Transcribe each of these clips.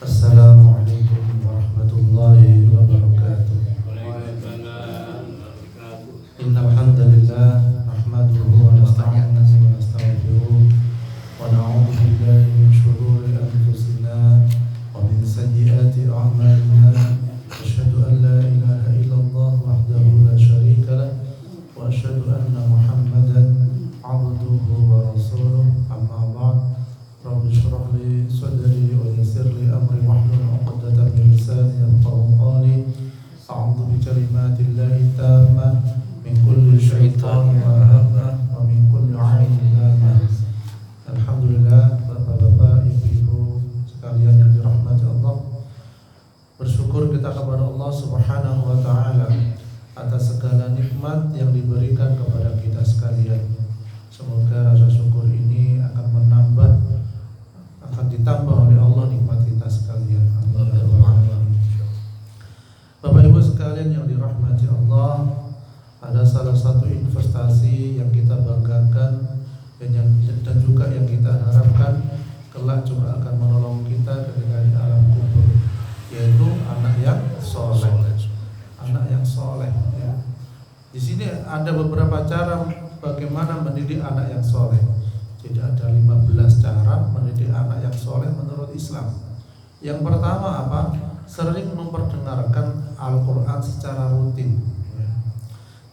Assalamualaikum warahmatullahi wabarakatuh. Innal hamdalillah nahmaduhu wa nasta'inuhu wa nastaghfiruh wa na'udzu billahi min shururi anfusina wa min sayyiati a'malina. Asyhadu an la ilaha illallah wahdahu la syarika lah wa asyhadu anna Muhammadan 'abduhu wa rasuluh. Amma ba'd. Rabbi shrah li sadri wa yassir li amri wahlul 'uqdatam min lisani yafqahu qawli. A'udzu bi kalimatillahi tammah min kulli syaitan wa hamma wa min kulli 'ainin lamah. Alhamdulillah, Bapak-bapak, Ibu-ibu sekalian yang dirahmati Allah, bersyukur kita kepada Allah Subhanahu wa taala atas segala nikmat yang diberikan kepada kita sekalian. Semoga rasa syukur ini akan ditambah oleh Allah nikmat kita sekalian. Bapak Ibu sekalian yang dirahmati Allah, ada salah satu investasi yang kita banggakan dan juga yang kita harapkan kelak juga akan menolong kita ketika di alam kubur, yaitu anak yang soleh. Anak yang soleh. Ya. Di sini ada beberapa cara bagaimana mendidik anak yang soleh. Jadi ada 15 cara mendidik anak yang soleh menurut Islam. Yang pertama apa? Sering memperdengarkan Al-Quran secara rutin. Ya.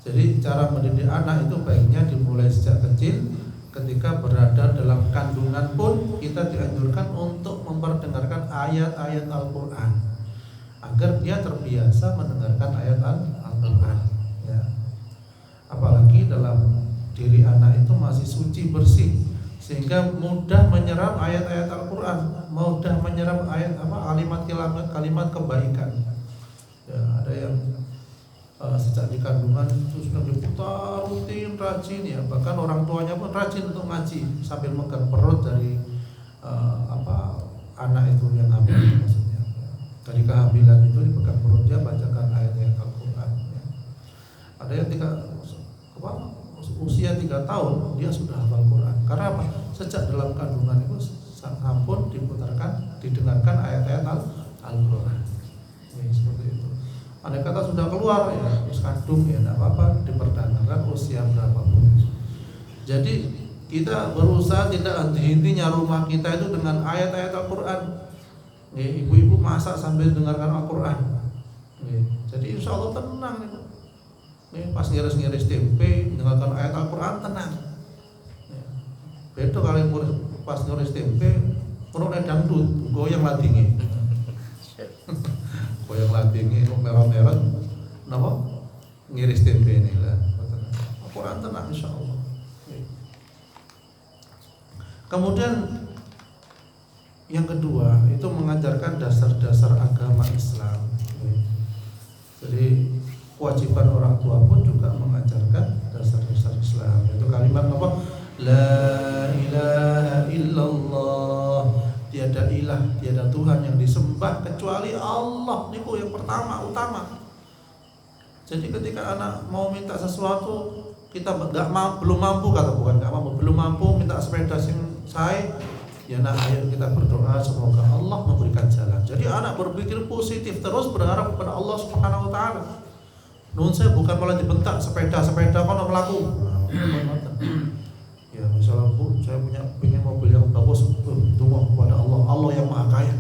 Jadi cara mendidik anak itu baiknya dimulai sejak kecil. Ketika berada dalam kandungan pun kita dianjurkan untuk memperdengarkan ayat-ayat Al-Quran agar dia terbiasa mendengarkan ayat Al-Quran. Ya. Apalagi dalam diri anak itu masih suci bersih, sehingga mudah menyerap ayat-ayat Al-Quran, mudah menyerap kalimat kebaikan. Ya, ada yang sejak di kandungan itu sudah diputar rutin, rajin ya, bahkan orang tuanya pun rajin untuk ngaji sambil megang perut dari anak itu yang hamil itu maksudnya. Dari kehamilan itu dipegang perut dia, bacakan ayat-ayat Al-Quran. Ya. Ada yang usia 3 tahun dia sudah hafal Quran. Karena apa? Sejak dalam kandungan itu sampun didengarkan ayat-ayat Al-Quran. Ya, seperti itu. Andai kata sudah keluar ya, terus kandung ya tidak apa-apa, diperdengarkan usia berapapun. Jadi kita berusaha tidak henti-hentinya rumah kita itu dengan ayat-ayat Al-Quran. Ya, ibu-ibu masak sambil dengarkan Al-Quran. Ya, jadi insya Allah tenang itu. Ya, pas ngiris-ngiris tempe dengarkan ayat Al-Quran tenang. Ya. Beda kalian pas ngiris tempe perutnya dangdut, goyang ladingi. Goyang ladingi merah-merah, kenapa? Ngiris tempe ini lah. Al-Quran tenang insya Allah. Ya. Kemudian yang kedua itu mengajarkan dasar-dasar agama Islam. Jadi kewajiban orang tua pun juga mengajarkan dasar-dasar Islam. Yaitu kalimat apa? La ilaha illallah. Tiada ilah, tiada Tuhan yang disembah kecuali Allah. Niku yang pertama, utama. Jadi ketika anak mau minta sesuatu, kita belum mampu, kata bukan nggak mampu, belum mampu minta sepeda sing saya. Ya nak, ayo kita berdoa semoga Allah memberikan jalan. Jadi anak berpikir positif, terus berharap kepada Allah Subhanahu wa taala. Nun saya bukan malah dibentak sepeda kan melaku. Ya misalnya Bu, saya punya mobil yang bagus, doa kepada Allah yang Maha Kaya.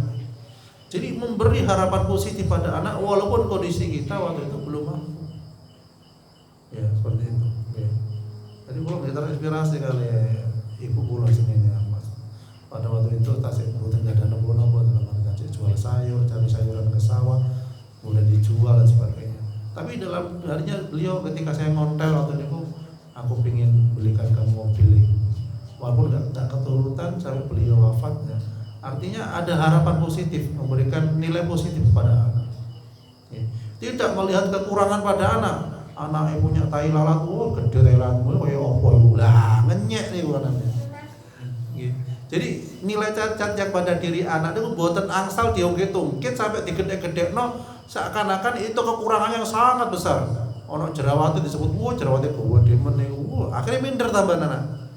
Jadi memberi harapan positif pada anak walaupun kondisi kita waktu itu belum mampu. Ya seperti itu. Ya. Jadi belum terinspirasi kali ibu pulau sini ya. Pada waktu itu Tasik Buten nggak ada nopo-nopo dalam arti jual sayur, cari sayuran ke sawah, mulai dijual dan sebagainya. Tapi dalam harinya beliau ketika saya ngontel waktu itu, aku pingin belikan kamu mobil ini. Walaupun nggak keturutan sampai beliau wafat ya. Artinya ada harapan positif, memberikan nilai positif pada anak. Ya. Tidak melihat kekurangan pada anak. Anak punya tai lalat, gede tai lalatmu kayak opo ibu lah, ngenyek nih anaknya. Gitu. Jadi nilai cacat yang pada diri anak itu buatan angsal diungkit-ungkit sampai digede-gede seakan-akan itu kekurangan yang sangat besar. Ono jerawatnya disebut jerawatnya bawa demen nih, akhirnya minder tambah anak.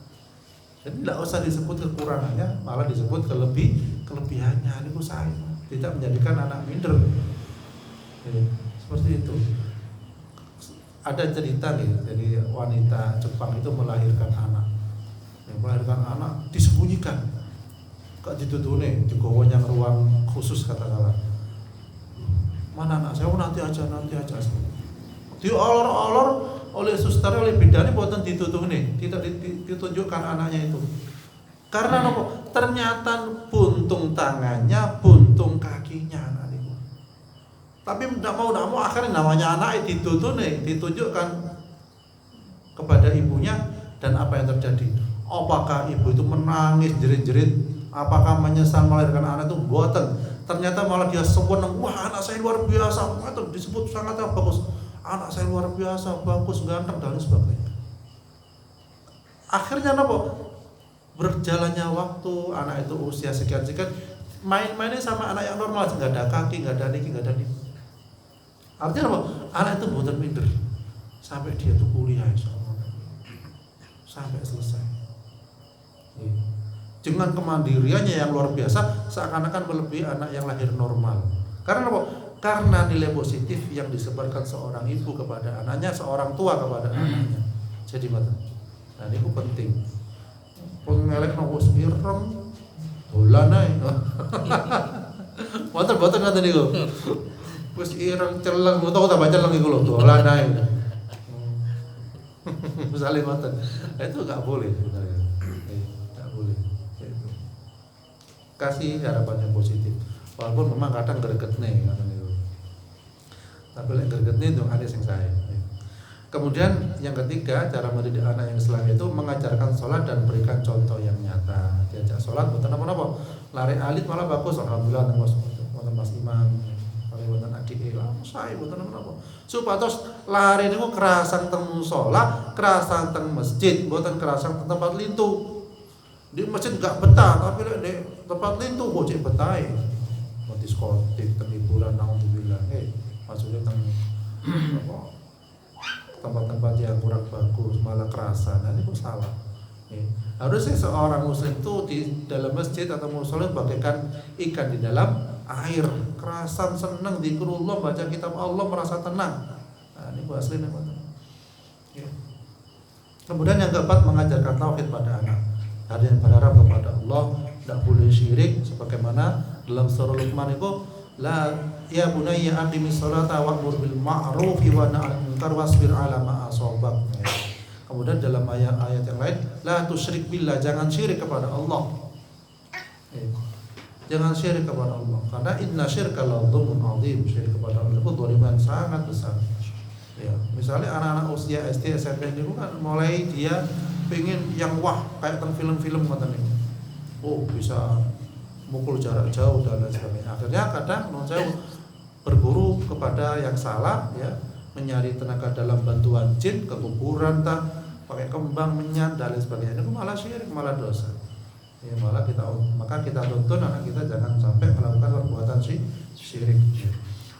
Jadi tidak usah disebut kekurangannya, malah disebut kelebihannya. Ini niku sae, tidak menjadikan anak minder. Seperti itu. Ada cerita nih, jadi wanita Jepang itu melahirkan anak. Melahirkan anak disembunyikan. Gak ditutune, digawa yang ruang khusus katakanlah. Mana anak saya? Nanti aja. Diolor-olor oleh suster, oleh bidan buatan ditutune, tidak ditunjukkan anaknya itu. Karena apa? Ternyata buntung tangannya, buntung kakinya anak itu. Tapi tidak mau akhirnya namanya anak ditunjukkan kepada ibunya, dan apa yang terjadi? Apakah ibu itu menangis jerit-jerit? Apakah menyesal melahirkan anak itu? Buatan. Ternyata malah dia seneng, wah anak saya luar biasa, itu disebut sangat bagus. Anak saya luar biasa, bagus, ganteng dan sebagainya. Akhirnya apa? Berjalannya waktu, anak itu usia sekian-sekian, main-mainnya sama anak yang normal, nggak ada kaki, nggak ada niki, nggak ada ini. Artinya apa? Anak itu buatan minder sampai dia tuh kuliah sampai selesai. Dengan kemandiriannya yang luar biasa, seakan-akan melebihi anak yang lahir normal. Karena apa? Karena nilai positif yang disebarkan seorang ibu kepada anaknya, seorang tua kepada anaknya. Jadi mata. Nah ini penting. Pengelek nopo ireng dolan ae. Boten ngoten niku. Wis ireng celeng, utawa tambah celeng iku lho, dolan ae. Misale ngoten. Itu enggak boleh sebenarnya. Enggak boleh. Itu. Kasih harapan yang positif. Walaupun memang kadang gregetne ngoten niku. Tapi lek gregetne itu ada sing sae. Kemudian yang ketiga, cara mendidik anak yang Islam itu mengajarkan sholat dan berikan contoh yang nyata. Diajak sholat bukan apa-apa, lari alit malah bagus, alhamdulillah Mas Imam, wonten adik saya bukan apa-apa. Supados lari niku kerasan teng mushola, kerasan teng masjid, bukan kerasan teng tempat lintu. Di masjid enggak betah, tapi di tempat lintu kok cek betah. Mau diskotik, teng hiburan, alhamdulillah. Maksudnya teng apa? Tempat-tempat yang kurang bagus malah kerasa, nah ini kok salah. Harusnya seorang muslim itu di dalam masjid atau mushola bagaikan ikan di dalam air, kerasan senang zikrullah, baca kitab Allah merasa tenang. Nah ini aslinya ya. Kemudian yang keempat, mengajarkan tauhid pada anak. Ada yang berharap kepada Allah, tidak boleh syirik, sebagaimana dalam surah Luqman itu la ya bunayya aqimis sholata wa'mur bil ma'ruf wa nahy 'anil munkar wasbir 'ala ma asabak. Kemudian dalam ayat yang lain, la tusyrik billah, jangan syirik kepada Allah. Jangan syirik kepada Allah, karena inna syirka la dzulmun 'adzim, syirik kepada Allah itu dzaliman sangat besar. Ya, misalnya anak-anak usia SD, SMP itu kan mulai dia pengen yang wah kayak teng film-film ngoten niku. Oh, bisa mukul jarak jauh dan lain sebagainya. Akhirnya kadang menurut saya berguru kepada yang salah, ya, mencari tenaga dalam bantuan jin, ke kuburan, pakai kembang, menyan dan lain sebagainya. Itu malah syirik, malah dosa. Ya, maka kita tuntun anak kita jangan sampai melakukan perbuatan syirik.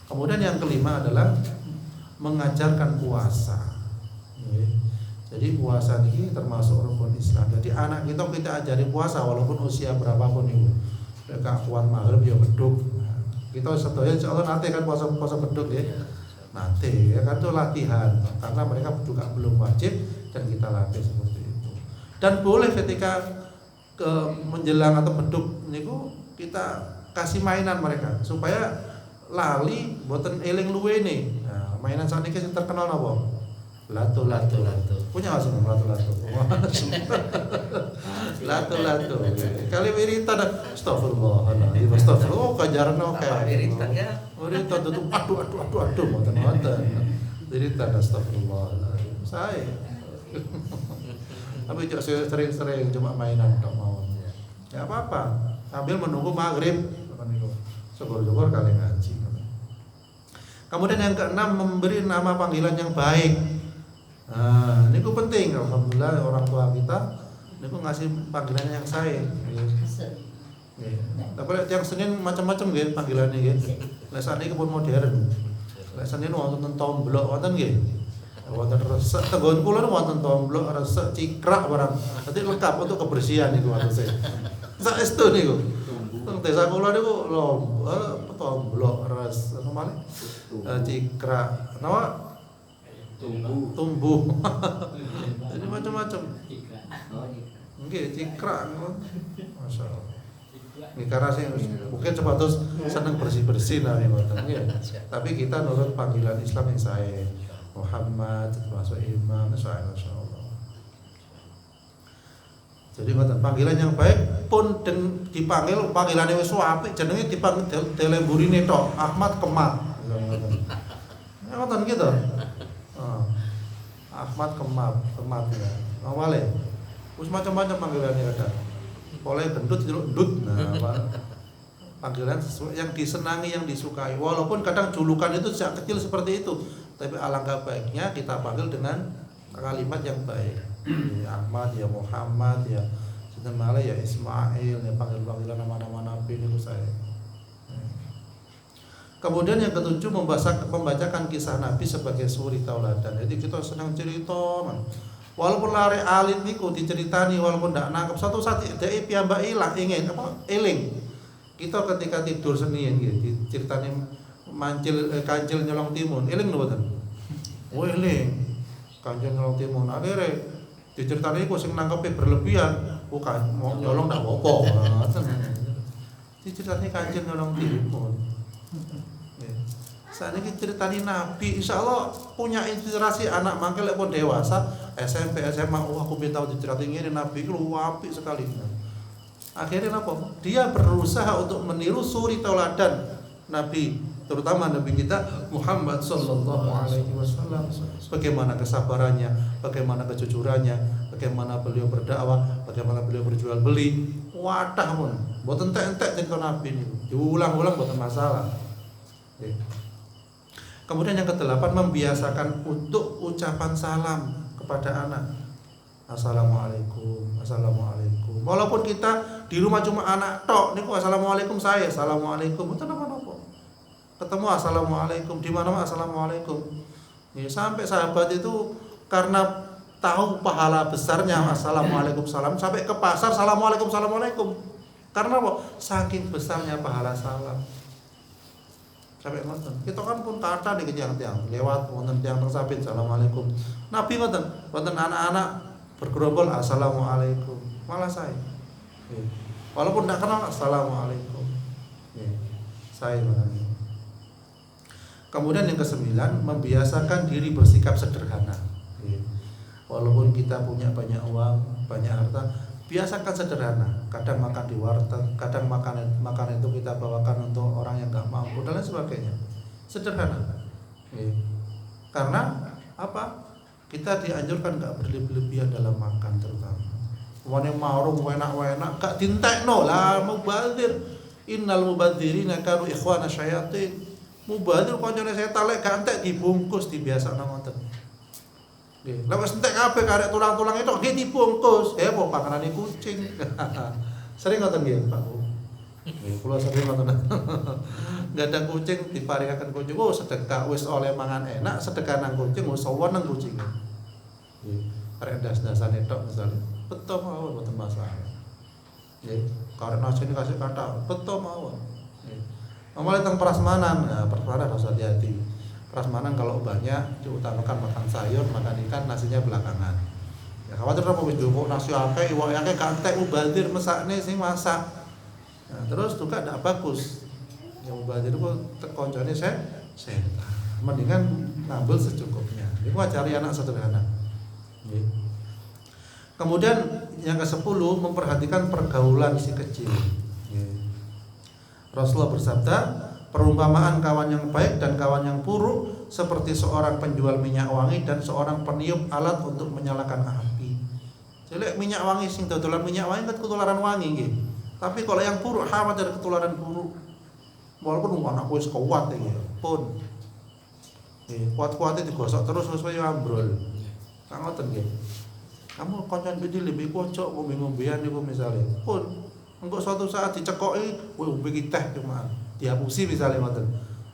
Kemudian yang kelima adalah mengajarkan puasa. Ya. Jadi puasa ini termasuk rukun Islam. Jadi anak kita ajari puasa walaupun usia berapapun itu. Kak kuat maghrib ya beduk. Kita sedaya insyaallah nanti kan puasa beduk ya. Nanti ya kan itu latihan, karena mereka juga belum wajib dan kita latih seperti itu. Dan boleh ketika menjelang atau beduk niku kita kasih mainan mereka supaya lali boten eling luwe nih. Nah, mainan sakniki sing terkenal napa? Lato. Punya nggak sih lato? Lato. Kali wiritan, astagfirullah. Oh kajaran oke. Wiritan ya. Wiritan itu aduh, moten. Wiritan astagfirullah. Saya. Tapi sering-sering cuma mainan tak mau. Ya apa-apa. Sambil menunggu maghrib. Syukur-syukur kali ngaji. Kemudian yang keenam, memberi nama panggilan yang baik. Nah, ini penting. Alhamdulillah orang tua kita ini ngasih panggilannya yang saya. Tapi yang Senin macam-macam nggih panggilannya nggih. Lek sakniki pun modern. Lek Senin wonten tomblok wonten nggih. Wonten resek tegon kula wonten tomblok, resek, cikrak barang. Dadi lengkap untuk kebersihan niku maksud saya. Saestu niku. Teng desa kula niku lho petomblok ras apa malih? Cikrak. Napa? Tumbuh. Jadi macam-macam. Nggih, cikrak. Masyaallah. Nggih karena sih mungkin sepatus seneng bersih-bersih lah nggih. Tapi kita nurut panggilan Islam yang saya Muhammad termasuk imam masyaallah. Jadi panggilan yang baik pun dipanggil panggilannya wis apik jenenge dipanggil teleburine tok Ahmad Kemat. Ya ngoten gitu. Ahmad Kemat ya. Awale wis macam-macam panggilannya ada. Oleh gendut ndut. Nah, panggilan sesuai yang disenangi, yang disukai. Walaupun kadang julukan itu sejak kecil seperti itu, tapi alangkah baiknya kita panggil dengan kalimat yang baik. Ya Ahmad, ya Muhammad, ya Sinten malah ya Ismail, ya panggilan nama-nama nabi itu saya. Kemudian yang ketujuh membacakan kisah Nabi sebagai suri tauladan. Jadi kita senang cerita, man. Walaupun lari alit niku diceritani walaupun ndak nangkep satu saat dhek piyambak ilang ingin apa eling. Kita ketika tidur senian nggih diceritani kancil nyolong timun, eling mboten? Oh eling. Kancil nyolong timun. Akhire diceritani iku sing nangkepe berlebihan, bukan mau nyolong ndak apa-apa. Diceritani kancil nyolong timun. Saat ini ceritani Nabi, insya Allah punya inspirasi anak mangkel pun dewasa, SMP, SMA, aku minta diceritain ini Nabi itu apik sekali. Akhirnya apa? Dia berusaha untuk meniru suri tauladan Nabi, terutama Nabi kita Muhammad Sallallahu Alaihi Wasallam. Bagaimana kesabarannya, bagaimana kejujurannya, bagaimana beliau berdakwah, bagaimana beliau berjual beli. Wadah pun, buat entek-entek cerita Nabi ini, diulang-ulang bukan masalah. Kemudian yang kedelapan membiasakan untuk ucapan salam kepada anak. Assalamualaikum, assalamualaikum. Walaupun kita di rumah cuma anak tok, niku assalamualaikum saya, assalamualaikum. Itu apa-apa. Ketemu assalamualaikum, di mana assalamualaikum. Ya, sampai sahabat itu karena tahu pahala besarnya assalamualaikum salam, sampai ke pasar assalamualaikum assalamualaikum. Karena apa? Saking besarnya pahala salam. Sampai ngoten. Kita kan pun kata di tiang-tiang lewat wonten tiang teng sabit assalamualaikum. Nabi ngoten, wonten anak-anak bergerombol assalamualaikum. Malah saya. Walaupun tidak kenal assalamualaikum. Saya ngoten. Kemudian yang kesembilan membiasakan diri bersikap sederhana. Walaupun kita punya banyak uang, banyak harta, biasakan sederhana. Kadang makan di warteg, kadang makanan itu kita bawakan untuk orang yang nggak mampu dan lain sebagainya. Sederhana. Karena apa? Kita dianjurkan nggak berlebihan dalam makan terutama. Wong marung enak-enak gak dintekno lah mubadzir. Innal mubadzirina kanu ikhwana syayatin. Mubadzir kancane setan lek gak entek dibungkus dibiasakno ngoten. Nggih, lek wis entek kabeh karek tulang-tulang itu nggih dibungkus. Apa pakanane kucing. Sering ngoten nggih, Pak Bu. Nggih, kula sering ngoten. Enggak ada kucing diparingaken kucing. Oh, sedekah wis oleh mangan enak, sedekah nang kucing wis seneng kucing. Nggih, karek das-dasane tok misale. Betul mawon mboten masalah. Nggih, karek nasine kasih kata, betul mawon. Nggih. Amal teng prasmanan, nah, prasmanan harus hati-hati. Prasmanan kalau banyak diutamakan makan sayur, makan ikan, nasinya belakangan. Ya khawatir apa wis njupuk nasi akeh, iwak akeh gak entek mubazir mesakne sing masak. Nah, terus juga ndak bagus. Ya mubazir itu koncone setan. Mendingan ngambil secukupnya. Iku ajari anak sederhana. Nggih. Kemudian yang ke-10 memperhatikan pergaulan si kecil. Nggih. Rasulullah bersabda, perumpamaan kawan yang baik dan kawan yang buruk seperti seorang penjual minyak wangi dan seorang peniup alat untuk menyalakan api. Jadi minyak wangi sing dodolan minyak wangi kan ketularan wangi nggih. Tapi kalau yang buruk khawatir ketularan buruk. Walaupun anak wis kuat iki pun. Kuat-kuate digosok terus supaya ambrol. Kang ngoten nggih. Kamu koncan bedi lebih kocok ngombe-ngombean niku misale. Pun engko suatu saat dicekoki, kowe ngombe iki teh cuma dihapusi misalnya ngoten.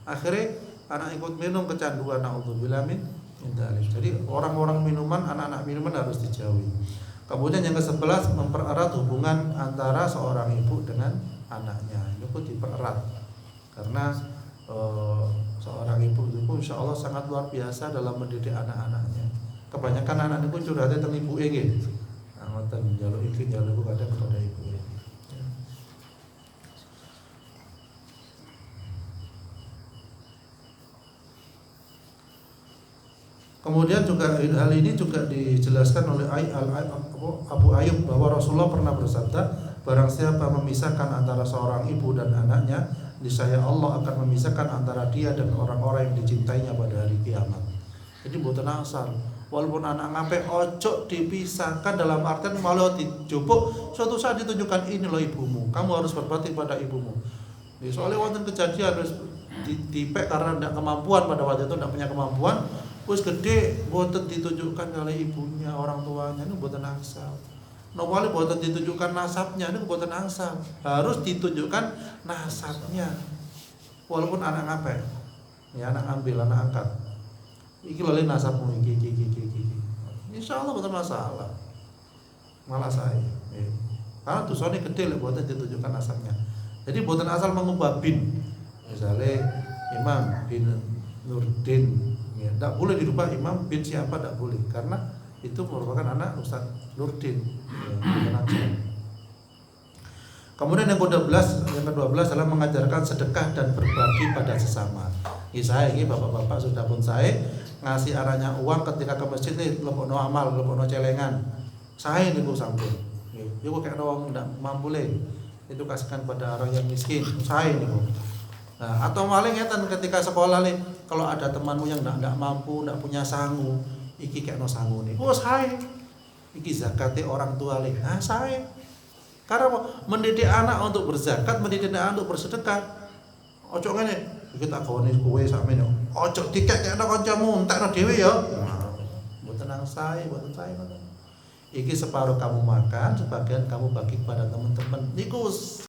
Akhirnya anak ikut minum kecanduan, naudzubillah min dzalik. Jadi orang-orang minuman, anak-anak minuman harus dijauhi. Kemudian yang ke-11 mempererat hubungan antara seorang ibu dengan anaknya. Ini tersebut dipererat karena seorang ibu itu insya Allah sangat luar biasa dalam mendidik anak-anaknya. Kebanyakan anak itu curhatnya tentang ibu nggih. Ngoten njaluk iki njaluk kadang kepada ibu. Kemudian juga hal ini juga dijelaskan oleh Abu Ayyub bahwa Rasulullah pernah bersabda, barang siapa memisahkan antara seorang ibu dan anaknya, niscaya Allah akan memisahkan antara dia dan orang-orang yang dicintainya pada hari kiamat. Jadi mboten asal, walaupun anak ngape ojo dipisahkan dalam artian malah dijupuk suatu saat ditunjukkan ini loh ibumu, kamu harus berbakti pada ibumu. Soalnya wonten kejadian dipek karena tidak kemampuan pada waktu itu, tidak punya kemampuan. Wis gede boten ditunjukkan oleh ibunya, orang tuanya ini boten angsal. Nomale boten ditunjukkan nasabnya ini boten angsal. Harus ditunjukkan nasabnya. Walaupun anak ngapain? Ya anak ambil, anak angkat. Iki lho nasabmu iki. Insyaallah boten masalah. Malah saya. Karena dosane gede lek boten ditunjukkan nasabnya. Jadi boten asal mengubah bin. Misalnya Imam bin Nurdin, ya, tidak boleh dirubah Imam bin siapa, tidak boleh, karena itu merupakan anak Ustaz Nurdin. Ya, kemudian yang ke-12 adalah mengajarkan sedekah dan berbagi pada sesama. Saya ini bapak-bapak sudah pun saya ngasih anaknya uang ketika ke masjid nih, lepokno amal, lepokno celengan. Saya niku sampun. Yo kayak orang tidak mampu itu kasihkan pada orang yang miskin. Saya niku. Nah, atau maling ngeten ketika sekolah nih, kalau ada temanmu yang enggak mampu, enggak punya sangu, iki kekno sangu nih. Oh, saya. Iki zakate orang tua nih. Nah, saya. Karena mendidik anak untuk berzakat, mendidik anak untuk bersedekah. Ojo ngene, iki tak gawone kowe sakmene. Ojo dikekekno kancamu, entekno dhewe ya. Mboten nang saya, mboten saya ngoten. Iki separuh kamu makan, sebagian kamu bagi kepada teman-teman. Niku